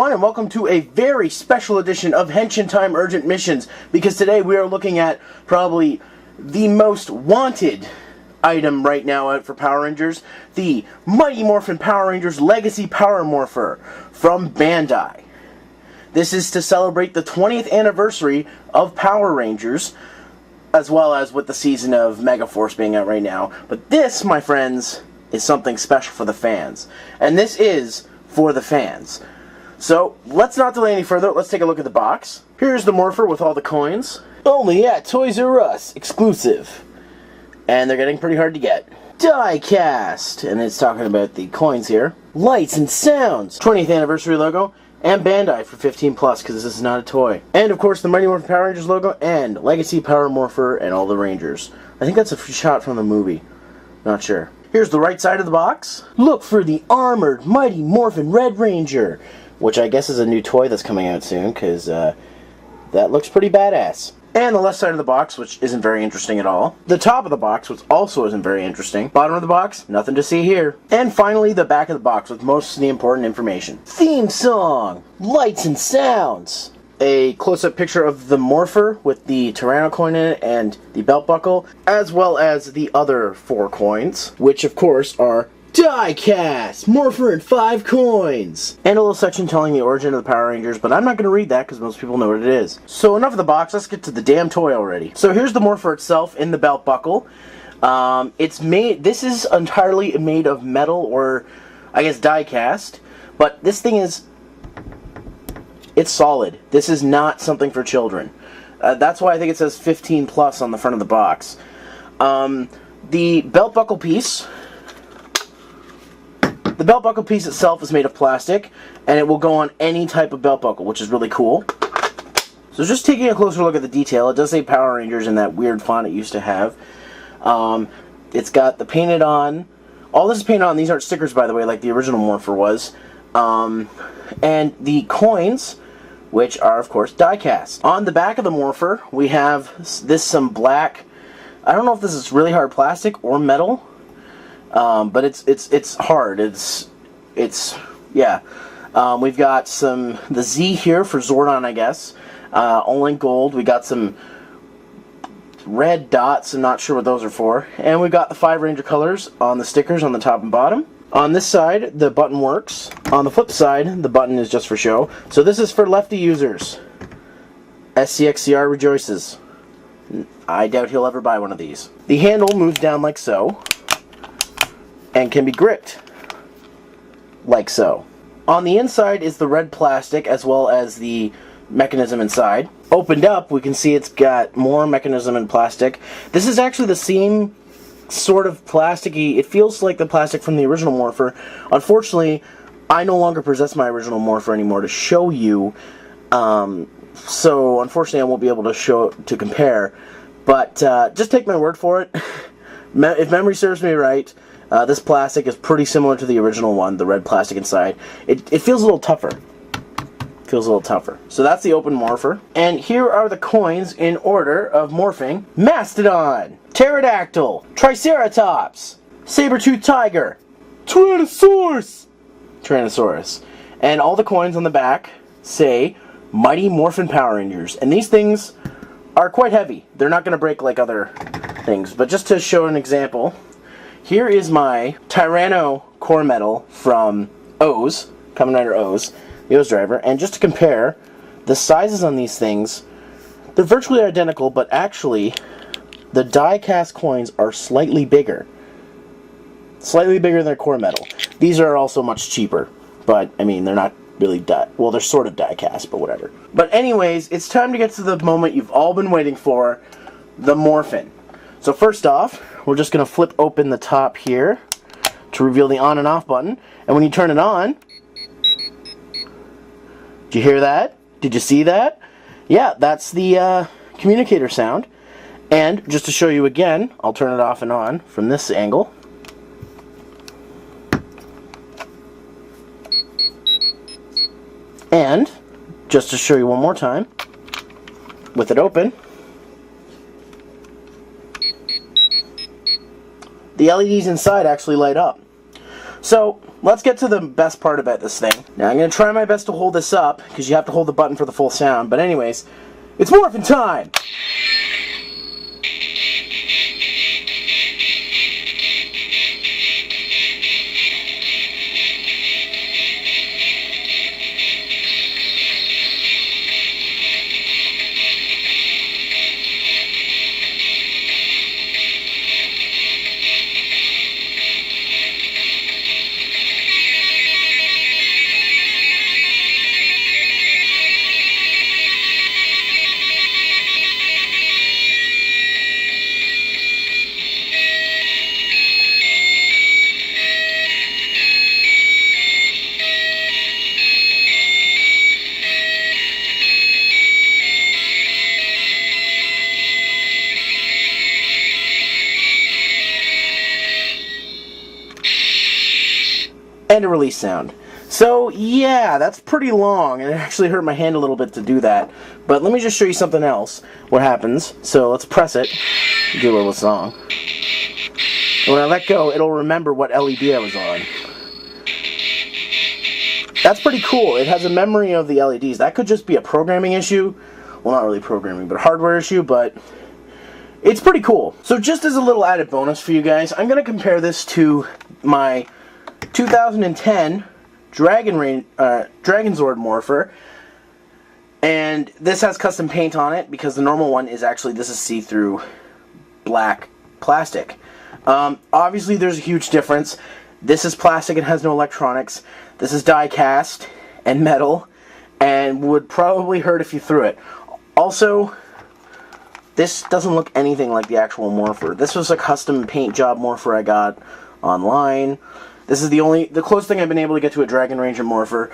everyone, and welcome to a very special edition of Henshin Time Urgent Missions, because today we are looking at probably the most wanted item right now out for Power Rangers, the Mighty Morphin Power Rangers Legacy Power Morpher from Bandai. This is to celebrate the 20th anniversary of Power Rangers, as well as with the season of Megaforce being out right now. But this, my friends, is something special for the fans. And this is for the fans. So, let's not delay any further. Let's take a look at the box. Here's the Morpher with all the coins. Only at Toys R Us, exclusive. And they're getting pretty hard to get. Die-cast, and it's talking about the coins here. Lights and sounds, 20th anniversary logo, and Bandai for 15+, because this is not a toy. And of course the Mighty Morphin Power Rangers logo, and Legacy Power Morpher, and all the Rangers. I think that's a shot from the movie. Not sure. Here's the right side of the box. Look for the armored Mighty Morphin Red Ranger, which I guess is a new toy that's coming out soon, because that looks pretty badass. And the left side of the box, which isn't very interesting at all. The top of the box, which also isn't very interesting. Bottom of the box, nothing to see here. And finally, the back of the box with most of the important information. Theme song, lights and sounds. A close-up picture of the Morpher with the Tyranno coin in it and the belt buckle, as well as the other 4 coins, which of course are Die-cast, Morpher and 5 coins! And a little section telling the origin of the Power Rangers, but I'm not going to read that because most people know what it is. So enough of the box, let's get to the damn toy already. So here's the Morpher itself in the belt buckle. This is entirely made of metal, or I guess die-cast, but this thing is, it's solid. This is not something for children. That's why I think it says 15+ on the front of the box. The belt buckle piece... The belt buckle piece itself is made of plastic, and it will go on any type of belt buckle, which is really cool. So just taking a closer look at the detail, it does say Power Rangers in that weird font it used to have. It's got the painted on, all this is painted on, these aren't stickers by the way, like the original Morpher was. And the coins, which are of course die-cast. On the back of the Morpher, we have some black, I don't know if this is really hard plastic or metal. But it's hard. Yeah. We've got the Z here for Zordon, I guess. Only gold. We got some red dots. I'm not sure what those are for. And we've got the 5 Ranger colors on the stickers on the top and bottom. On this side, the button works. On the flip side, the button is just for show. So this is for lefty users. SCXCR rejoices. I doubt he'll ever buy one of these. The handle moves down like so, and can be gripped like so. On the inside is the red plastic as well as the mechanism inside. Opened up, we can see it's got more mechanism and plastic. This is actually the same sort of plasticky, it feels like the plastic from the original Morpher. Unfortunately, I no longer possess my original Morpher anymore to show you, so unfortunately I won't be able to compare, but just take my word for it. If memory serves me right, this plastic is pretty similar to the original one, the red plastic inside. It feels a little tougher. So that's the open Morpher. And here are the coins in order of morphing. Mastodon, Pterodactyl, Triceratops, Saber-toothed Tiger, Tyrannosaurus. And all the coins on the back say Mighty Morphin Power Rangers. And these things are quite heavy. They're not going to break like other things. But just to show an example, here is my Tyranno core metal from O's, Kamen Rider O's, the O's driver, and just to compare, the sizes on these things, they're virtually identical, but actually, the die-cast coins are slightly bigger. Slightly bigger than their core metal. These are also much cheaper, but, I mean, they're not really well, they're sort of die-cast, but whatever. But anyways, it's time to get to the moment you've all been waiting for, the Morphin. So first off, we're just going to flip open the top here to reveal the on and off button. And when you turn it on, did you hear that? Did you see that? Yeah, that's the communicator sound. And just to show you again, I'll turn it off and on from this angle. And just to show you one more time, with it open, the LEDs inside actually light up. So, let's get to the best part about this thing. Now, I'm going to try my best to hold this up, because you have to hold the button for the full sound. But anyways, it's Morphin time! And a release sound. So yeah, that's pretty long, and it actually hurt my hand a little bit to do that. But let me just show you something else, what happens. So let's press it, do a little song. And when I let go, it'll remember what LED I was on. That's pretty cool. It has a memory of the LEDs. That could just be a programming issue. Well, not really programming, but a hardware issue, but it's pretty cool. So just as a little added bonus for you guys, I'm going to compare this to my 2010 Dragonzord Morpher, and this has custom paint on it because the normal one is actually, this is see-through black plastic. Obviously there's a huge difference. This is plastic and has no electronics. This is die cast and metal and would probably hurt if you threw it. Also, this doesn't look anything like the actual Morpher. This was a custom paint job Morpher I got online. This is the closest thing I've been able to get to a Dragon Ranger Morpher.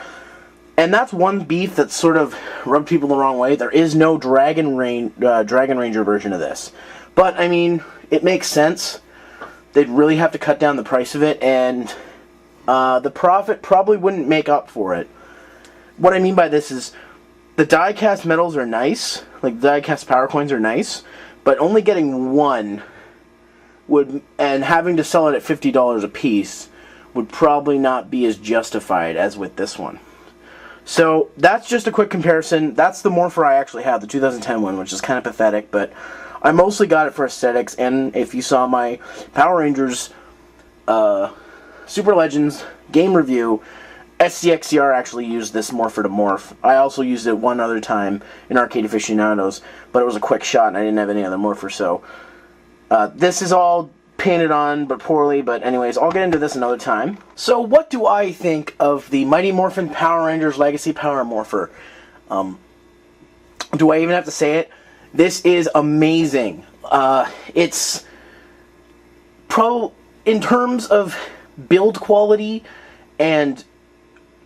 And that's one beef that sort of rubbed people the wrong way. There is no Dragon Ranger version of this. But, I mean, it makes sense. They'd really have to cut down the price of it, and the profit probably wouldn't make up for it. What I mean by this is, the die-cast metals are nice, like the die-cast power coins are nice, but only getting one and having to sell it at $50 a piece would probably not be as justified as with this one. So that's just a quick comparison. That's the Morpher I actually have, the 2010 one, which is kind of pathetic, but I mostly got it for aesthetics. And if you saw my Power Rangers Super Legends game review, SCXCR actually used this Morpher to morph. I also used it one other time in Arcade Aficionados, but it was a quick shot and I didn't have any other Morpher, so this is all painted on, but poorly. But anyways, I'll get into this another time. So what do I think of the Mighty Morphin Power Rangers Legacy Power Morpher? Do I even have to say it? This is amazing. It's in terms of build quality and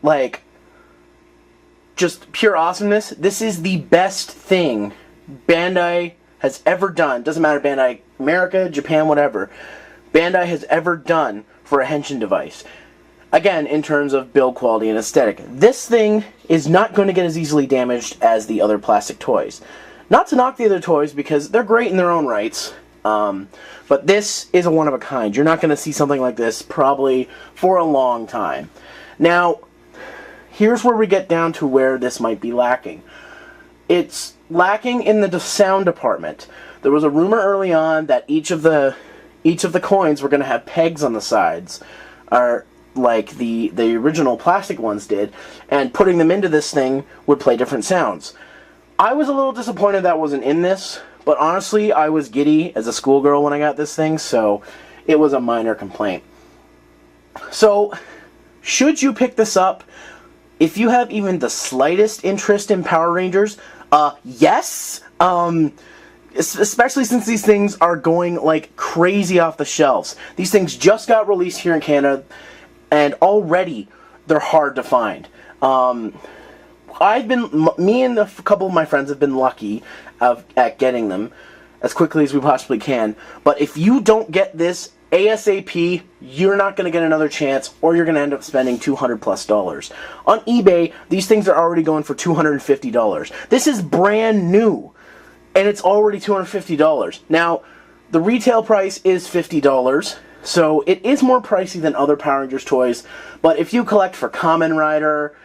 like just pure awesomeness, this is the best thing Bandai has ever done. Doesn't matter, Bandai America, Japan, whatever. Bandai has ever done for a henshin device. Again, in terms of build quality and aesthetic. This thing is not going to get as easily damaged as the other plastic toys. Not to knock the other toys, because they're great in their own rights. But this is a one-of-a-kind. You're not going to see something like this probably for a long time. Now, here's where we get down to where this might be lacking. It's lacking in the sound department. There was a rumor early on that each of the coins were going to have pegs on the sides, or like the original plastic ones did, and putting them into this thing would play different sounds. I was a little disappointed that wasn't in this, but honestly, I was giddy as a schoolgirl when I got this thing, so it was a minor complaint. So, should you pick this up? If you have even the slightest interest in Power Rangers, yes. Especially since these things are going like crazy off the shelves. These things just got released here in Canada, and already they're hard to find. Me and a couple of my friends have been lucky at getting them as quickly as we possibly can. But if you don't get this ASAP, you're not going to get another chance, or you're going to end up spending $200+. On eBay, these things are already going for $250. This is brand new, and it's already $250. Now, the retail price is $50. So it is more pricey than other Power Rangers toys, but if you collect for Kamen Rider,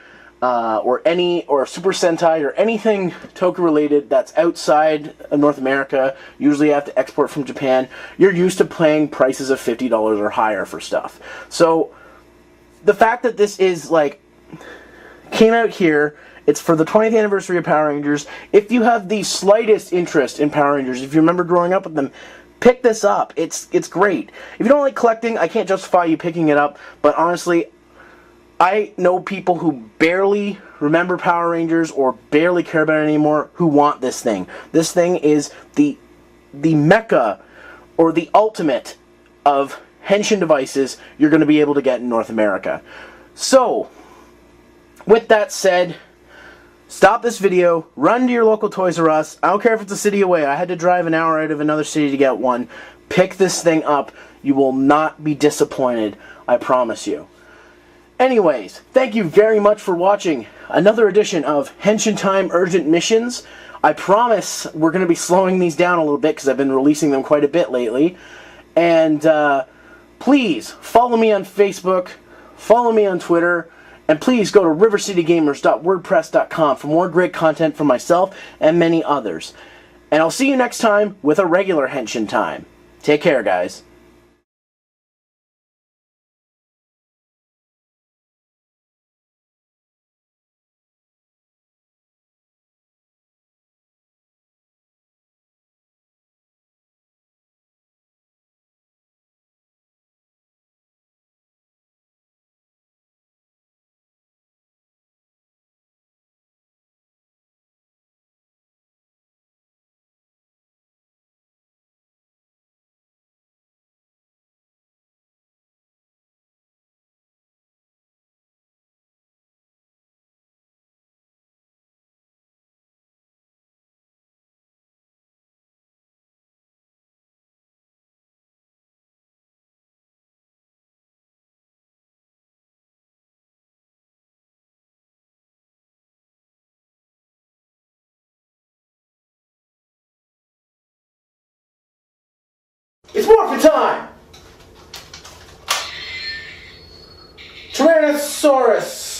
or Super Sentai, or anything Toku related that's outside of North America, usually you have to export from Japan, you're used to paying prices of $50 or higher for stuff. So the fact that this is like came out here, it's for the 20th anniversary of Power Rangers. If you have the slightest interest in Power Rangers, if you remember growing up with them, pick this up. It's great. If you don't like collecting, I can't justify you picking it up, but honestly, I know people who barely remember Power Rangers or barely care about it anymore who want this thing. This thing is the mecca or the ultimate of henshin devices you're going to be able to get in North America. So, with that said, stop this video, run to your local Toys R Us. I don't care if it's a city away. I had to drive an hour out of another city to get one. Pick this thing up. You will not be disappointed. I promise you. Anyways, thank you very much for watching another edition of Henshin Time Urgent Missions. I promise we're going to be slowing these down a little bit because I've been releasing them quite a bit lately. And please follow me on Facebook, follow me on Twitter, and please go to rivercitygamers.wordpress.com for more great content from myself and many others. And I'll see you next time with a regular Henshin Time. Take care, guys. It's Morphin time! Tyrannosaurus!